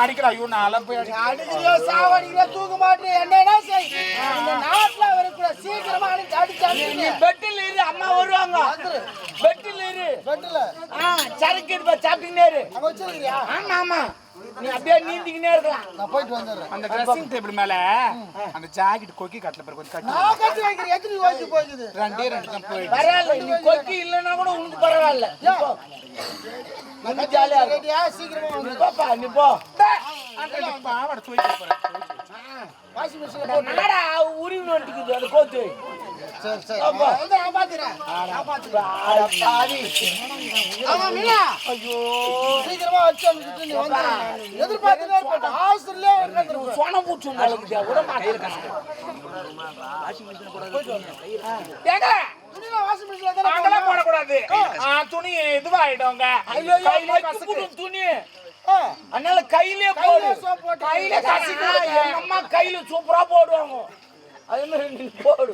அடிக்கிறா ஐயோ நான் போய் அடிக்கிறியோ சாவடிக்கிறியோ தூக்க மாட்டேன் என்னடா செய் இந்த நாட்டுல வரக்கூட சீக்கிரமா அடிச்சு நீ பெட்டில் இரு அம்மா வருவாங்க பெட்டில் இரு பெட்டில சரக்கு இருப்ப சாப்பிட்டுக்கினே இரு அங்க வச்சிருக்கியா ஆமா ஆமா நீ அப்படியே நீந்திக்கினே இருக்கலாம் நான் போயிட்டு வந்துடுறேன் அந்த ட்ரெஸ்ஸிங் டேபிள் மேல அந்த ஜாக்கெட் கொக்கி கட்டல பாரு கொஞ்சம் கட்டி நான் கட்டி வைக்கிறேன் எத்தனை ஓடி போகுது ரெண்டு தான் போயிடு பரவாயில்ல நீ கொக்கி இல்லைன்னா கூட உனக்கு பரவாயில்ல நான் ஜாலியா ரெடியா சீக்கிரமா வந்து பாப்பா நீ போ அந்த பாவாடை தூக்கி போறேன் வாஷிங் மிஷின்ல என்னடா உரிவு நோட்டிக்குது அந்த கோத்து சரி சரி வந்து நான் பாத்துறேன் பாவி ஆமா மீனா ஐயோ சீக்கிரமா வச்சு அனுப்பிட்டு நீ வந்து எதிர்பார்த்துட்டே இருப்ப ஹாஸ்டல்ல உட்கார்ந்து சொன பூச்சு உங்களுக்கு விட மாட்டேன் ஏங்க துணில வாஷிங் மிஷின்ல தான அங்கெல்லாம் போட கூடாது துணி இதுவாயிடுங்க ஐயோ துணி அதனால கையிலே போடு கையில கசிக்கலாம் எங்க அம்மா கையில சூப்பரா போடுவாங்க அதே மாதிரி நீ போடு